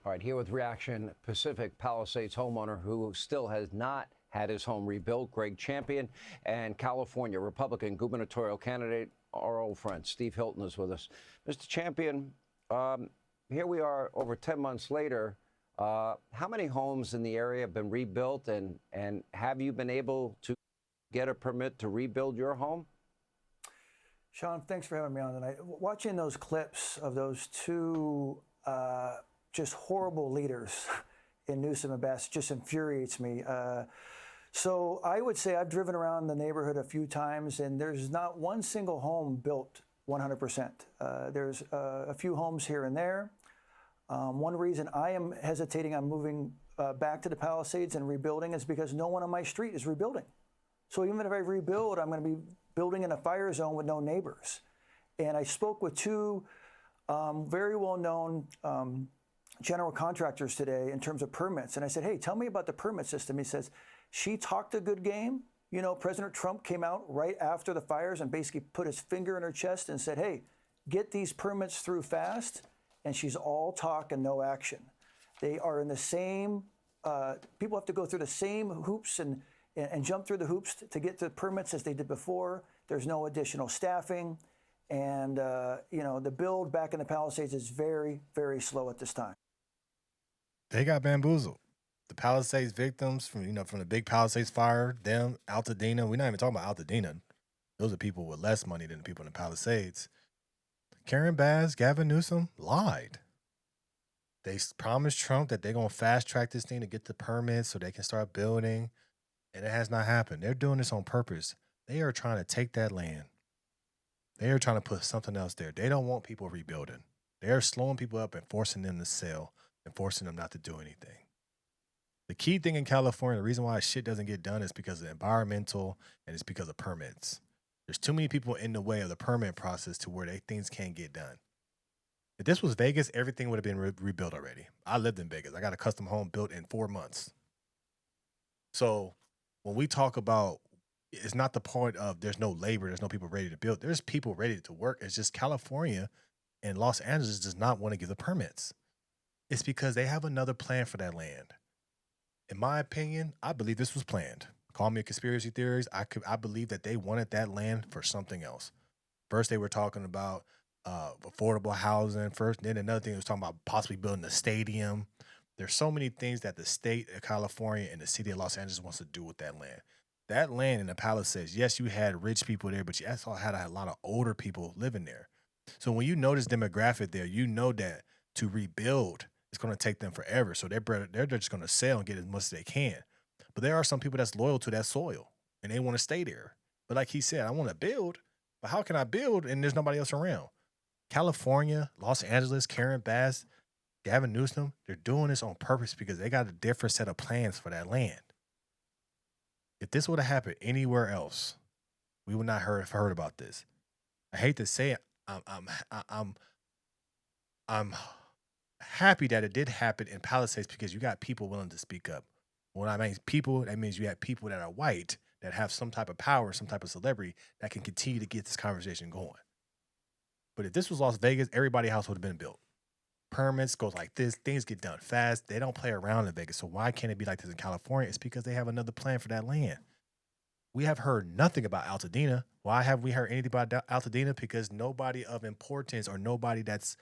All right, here with reaction, Pacific Palisades homeowner who still has not had his home rebuilt, Greg Champion, and California Republican gubernatorial candidate, our old friend Steve Hilton is with us. Mr. Champion, here we are over 10 months later. How many homes in the area have been rebuilt, and have you been able to get a permit to rebuild your home? Sean, thanks for having me on tonight. Watching those clips of those two just horrible leaders in Newsom and Bass just infuriates me. So I would say I've driven around the neighborhood a few times, and there's not one single home built 100%. There's a few homes here and there. One reason I am hesitating on moving back to the Palisades and rebuilding is because no one on my street is rebuilding. So even if I rebuild, I'm going to be building in a fire zone with no neighbors. And I spoke with two very well-known general contractors today in terms of permits. And I said, hey, tell me about the permit system. He says, she talked a good game. You know, President Trump came out right after the fires and basically put his finger in her chest and said, hey, get these permits through fast. And she's all talk and no action. They are in the same, people have to go through the same hoops and jump through the hoops to get the permits as they did before. There's no additional staffing. And, you know, the build back in the Palisades is very, very slow at this time. They got bamboozled. The Palisades victims from the big Palisades fire, them, Altadena. We're not even talking about Altadena. Those are people with less money than the people in the Palisades. Karen Bass, Gavin Newsom lied. They promised Trump that they're going to fast track this thing to get the permits so they can start building. And it has not happened. They're doing this on purpose. They are trying to take that land. They are trying to put something else there. They don't want people rebuilding. They are slowing people up and forcing them to sell and forcing them not to do anything. The key thing in California, the reason why shit doesn't get done is because of environmental and it's because of permits. There's too many people in the way of the permit process to where things can't get done. If this was Vegas, everything would have been rebuilt already. I lived in Vegas. I got a custom home built in 4 months. So when we talk about, it's not the point of there's no labor, there's no people ready to build. There's people ready to work. It's just California and Los Angeles does not want to give the permits. It's because they have another plan for that land. In my opinion, I believe this was planned. Call me a conspiracy theorist. I believe that they wanted that land for something else. First, they were talking about affordable housing. First, then another thing was talking about possibly building a stadium. There's so many things that the state of California and the city of Los Angeles wants to do with that land. That land in the Palisades, yes, you had rich people there, but you also had a lot of older people living there. So when you know this demographic there, you know that to rebuild, it's going to take them forever. So they're just going to sell and get as much as they can. But there are some people that's loyal to that soil, and they want to stay there. But like he said, I want to build, but how can I build and there's nobody else around? California, Los Angeles, Karen Bass, Gavin Newsom, they're doing this on purpose because they got a different set of plans for that land. If this would have happened anywhere else, we would not have heard about this. I hate to say it, I'm happy that it did happen in Palisades because you got people willing to speak up. When I mean people, that means you have people that are white that have some type of power, some type of celebrity that can continue to get this conversation going. But if this was Las Vegas, everybody's house would have been built. Permits goes like this. Things get done fast. They don't play around in Vegas. So why can't it be like this in California? It's because they have another plan for that land. We have heard nothing about Altadena. Why have we heard anything about Altadena? Because nobody of importance or nobody that's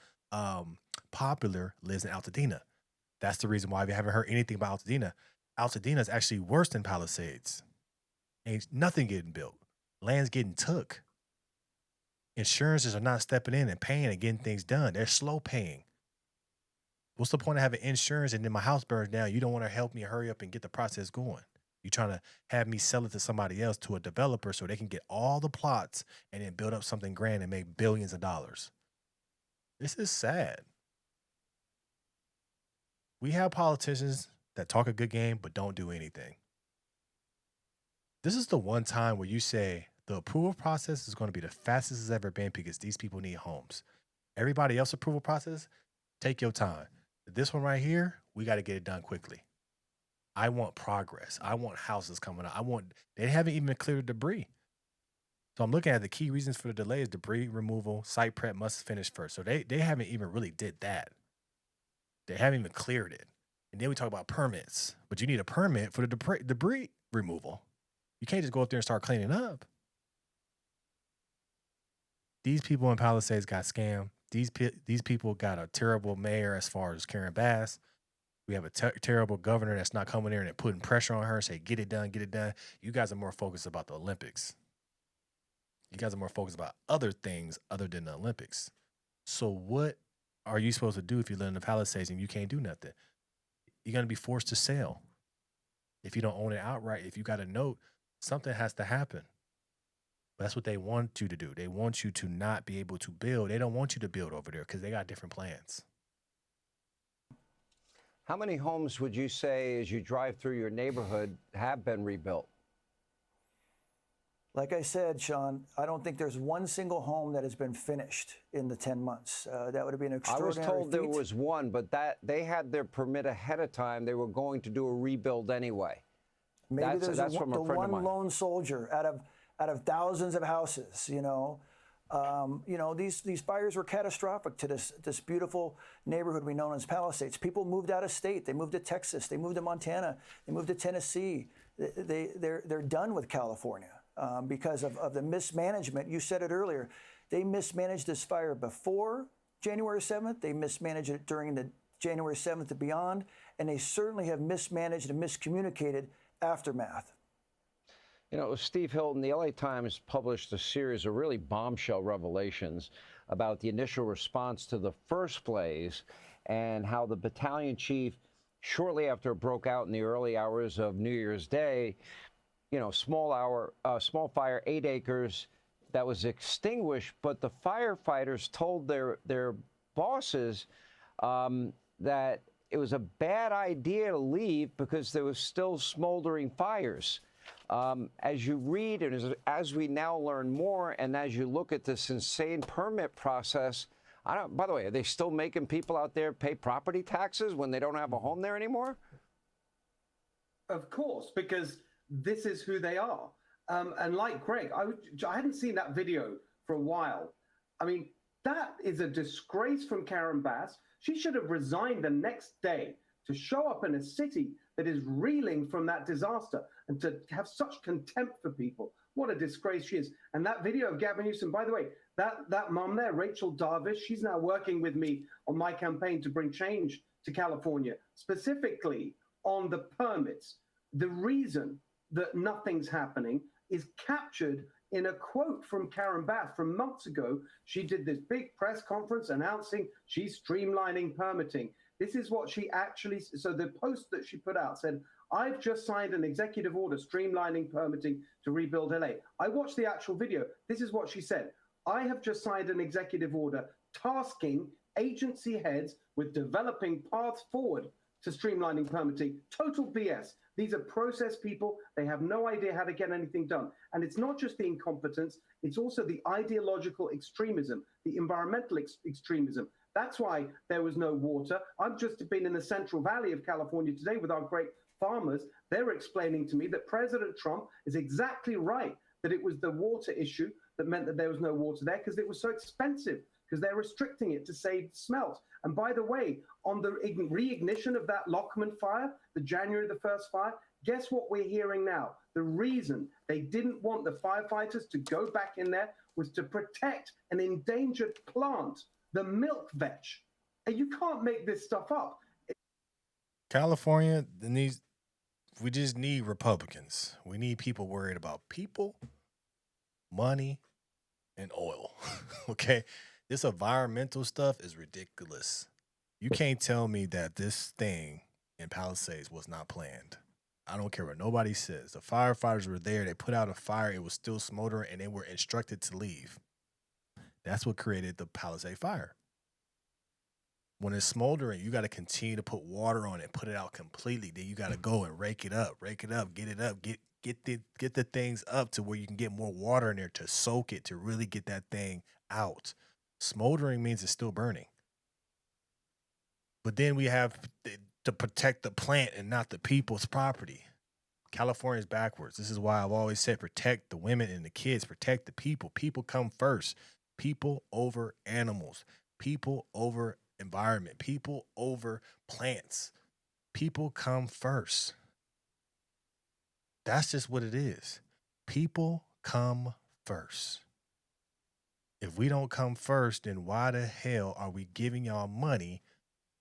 popular lives in Altadena. That's the reason why we haven't heard anything about Altadena. Altadena is actually worse than Palisades. Ain't nothing getting built. Land's getting took. Insurances are not stepping in and paying and getting things done. They're slow paying. What's the point of having insurance and then my house burns down? You don't want to help me hurry up and get the process going. You're trying to have me sell it to somebody else, to a developer, so they can get all the plots and then build up something grand and make billions of dollars. This is sad. We have politicians that talk a good game but don't do anything. This is the one time where you say the approval process is going to be the fastest it's ever been because these people need homes. Everybody else approval process, take your time. This one right here, we got to get it done quickly. I want progress. I want houses coming out. They haven't even cleared debris. So I'm looking at the key reasons for the delay is debris removal, site prep must finish first. So they haven't even really did that. They haven't even cleared it. And then we talk about permits, but you need a permit for the debris removal. You can't just go up there and start cleaning up. These people in Palisades got scammed. These people got a terrible mayor as far as Karen Bass. We have a terrible governor that's not coming there and putting pressure on her, say, get it done, get it done. You guys are more focused about the Olympics. You guys are more focused about other things other than the Olympics. So what are you supposed to do if you live in the Palisades and you can't do nothing? You're going to be forced to sell. If you don't own it outright, if you got a note, something has to happen. But that's what they want you to do. They want you to not be able to build. They don't want you to build over there because they got different plans. How many homes would you say, as you drive through your neighborhood, have been rebuilt? Like I said, Sean, I don't think there's one single home that has been finished in the 10 months. That would have been an extraordinary I was told feat. there was one, but that they had their permit ahead of time. They were going to do a rebuild anyway. Maybe that's there's from the a friend of one mine. lone soldier out of thousands of houses. These fires were catastrophic to this beautiful neighborhood we know as Palisades. People moved out of state. They moved to Texas. They moved to Montana. They moved to Tennessee. They're done with California because of the mismanagement. You said it earlier. They mismanaged this fire before January 7th. They mismanaged it during the January 7th and beyond, and they certainly have mismanaged and miscommunicated aftermath. You know, Steve Hilton, the LA Times published a series of really bombshell revelations about the initial response to the first blaze and how the battalion chief, shortly after it broke out in the early hours of New Year's Day, small fire, 8 acres, that was extinguished, but the firefighters told their bosses that it was a bad idea to leave because there was still smoldering fires. As you read and as we now learn more, and as you look at this insane permit process, by the way, are they still making people out there pay property taxes when they don't have a home there anymore? Of course, because this is who they are. And like Greg, I hadn't seen that video for a while. I mean, that is a disgrace from Karen Bass. She should have resigned the next day to show up in a city that is reeling from that disaster and to have such contempt for people. What a disgrace she is. And that video of Gavin Newsom, by the way, that mom there, Rachel Darvish, she's now working with me on my campaign to bring change to California, specifically on the permits. The reason that nothing's happening is captured in a quote from Karen Bass from months ago. She did this big press conference announcing she's streamlining permitting. This is what she actually, so the post that she put out said, I've just signed an executive order streamlining permitting to rebuild LA. I watched the actual video. This is what she said. I have just signed an executive order tasking agency heads with developing paths forward to streamlining permitting. Total BS. These are process people. They have no idea how to get anything done. And it's not just the incompetence, it's also the ideological extremism, the environmental extremism. That's why there was no water. I've just been in the Central Valley of California today with our great farmers. They're explaining to me that President Trump is exactly right, that it was the water issue that meant that there was no water there because it was so expensive, because they're restricting it to save smelt. And by the way, on the reignition of that Lockman fire, the January the 1st fire, guess what we're hearing now? The reason they didn't want the firefighters to go back in there was to protect an endangered plant, the milk vetch. And you can't make this stuff up. California needs, we just need Republicans. We need people worried about people, money, and oil. Okay? This environmental stuff is ridiculous. You can't tell me that this thing in Palisades was not planned. I don't care what nobody says. The firefighters were there. They put out a fire. It was still smoldering, and they were instructed to leave. That's what created the Palisade fire. When it's smoldering, you got to continue to put water on it, put it out completely. Then you got to go and rake it up, get it up, get the things up to where you can get more water in there to soak it, to really get that thing out. Smoldering means it's still burning. But then we have to protect the plant and not the people's property. California is backwards. This is why I've always said protect the women and the kids, protect the people. People come first. People over animals. People over environment. People over plants. People come first. That's just what it is. People come first. If we don't come first, then why the hell are we giving y'all money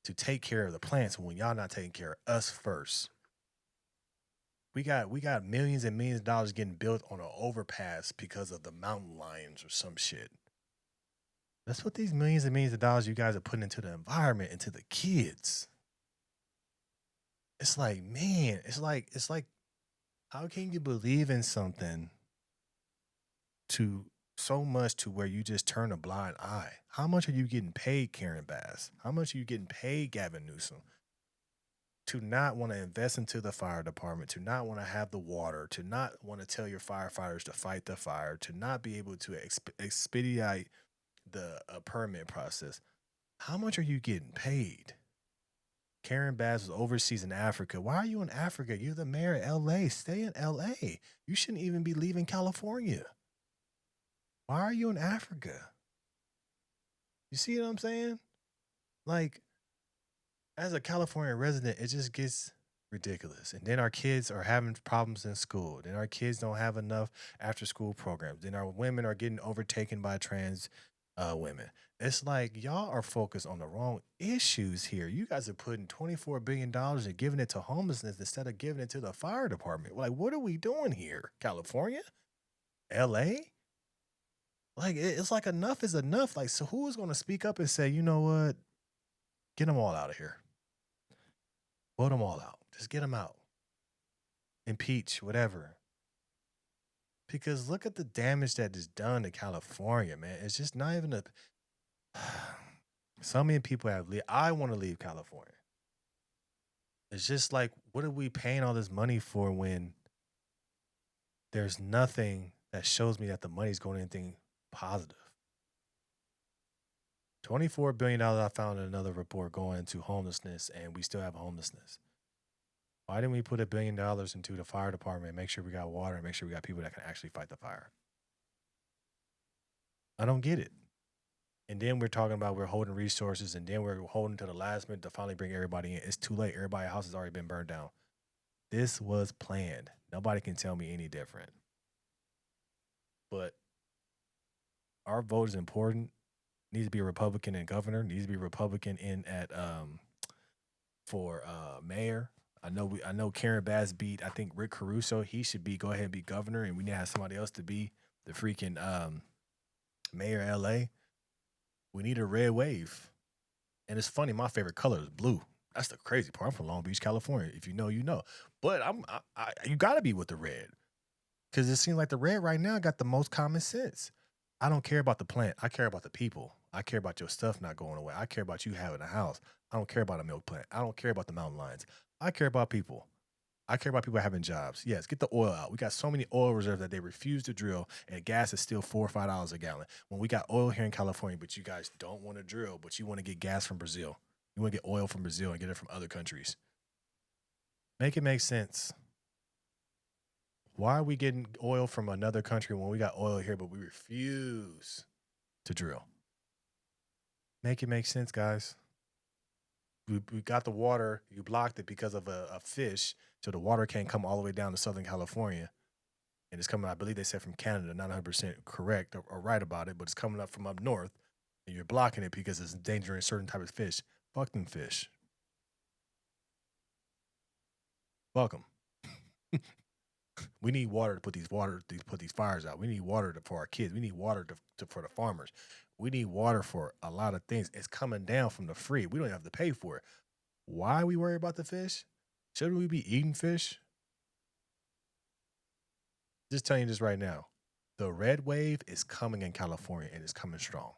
to take care of the plants when y'all not taking care of us first? We got millions and millions of dollars getting built on an overpass because of the mountain lions or some shit. That's what these millions and millions of dollars you guys are putting into the environment, into the kids. It's like, man, it's like, how can you believe in something to so much to where you just turn a blind eye? How much are you getting paid, Karen Bass? How much are you getting paid, Gavin Newsom, to not want to invest into the fire department, to not want to have the water, to not want to tell your firefighters to fight the fire, to not be able to expedite the permit process? How much are you getting paid? Karen Bass was overseas in Africa. Why are you in Africa? You're the mayor of LA. Stay in LA. You shouldn't even be leaving California. Why are you in Africa? You see what I'm saying? Like, as a California resident, it just gets ridiculous. And then our kids are having problems in school. Then our kids don't have enough after school programs. Then our women are getting overtaken by trans women. It's like y'all are focused on the wrong issues here. You guys are putting $24 billion and giving it to homelessness instead of giving it to the fire department. Like, what are we doing here? California? LA? Like, it's like enough is enough. Like, so who is going to speak up and say, you know what? Get them all out of here. Vote them all out. Just get them out. Impeach, whatever. Because look at the damage that is done to California, man. It's just not even a... So many people have... I want to leave California. It's just like, what are we paying all this money for when there's nothing that shows me that the money's going to anything positive? $24 billion I found in another report going into homelessness, and we still have homelessness. Why didn't we put $1 billion into the fire department and make sure we got water and make sure we got people that can actually fight the fire? I don't get it. And then we're talking about we're holding resources, and then we're holding to the last minute to finally bring everybody in. It's too late. Everybody's house has already been burned down. This was planned. Nobody can tell me any different. But our vote is important. Needs to be a Republican in governor. Needs to be a Republican in at for mayor. I know Karen Bass beat, I think, Rick Caruso. He should go ahead and be governor, and we need to have somebody else to be the freaking mayor of LA. We need a red wave. And it's funny, my favorite color is blue. That's the crazy part. I'm from Long Beach, California. If you know, you know. But you got to be with the red. Because it seems like the red right now got the most common sense. I don't care about the plant. I care about the people. I care about your stuff not going away. I care about you having a house. I don't care about a milk plant. I don't care about the mountain lions. I care about people. I care about people having jobs. Yes, get the oil out. We got so many oil reserves that they refuse to drill, and gas is still $4 or $5 a gallon. When we got oil here in California, but you guys don't want to drill, but you want to get gas from Brazil. You want to get oil from Brazil and get it from other countries. Make it make sense. Why are we getting oil from another country when we got oil here, but we refuse to drill? Make it make sense, guys. We got the water. You blocked it because of a fish, so the water can't come all the way down to Southern California. And it's coming, I believe they said from Canada, not 100% correct or right about it, but it's coming up from up north, and you're blocking it because it's endangering certain type of fish. Fuck them fish. Fuck them. We need water to put these fires out. We need water for our kids. We need water for the farmers. We need water for a lot of things. It's coming down from the free. We don't have to pay for it. Why are we worried about the fish? Shouldn't we be eating fish? Just telling you this right now. The red wave is coming in California, and it's coming strong.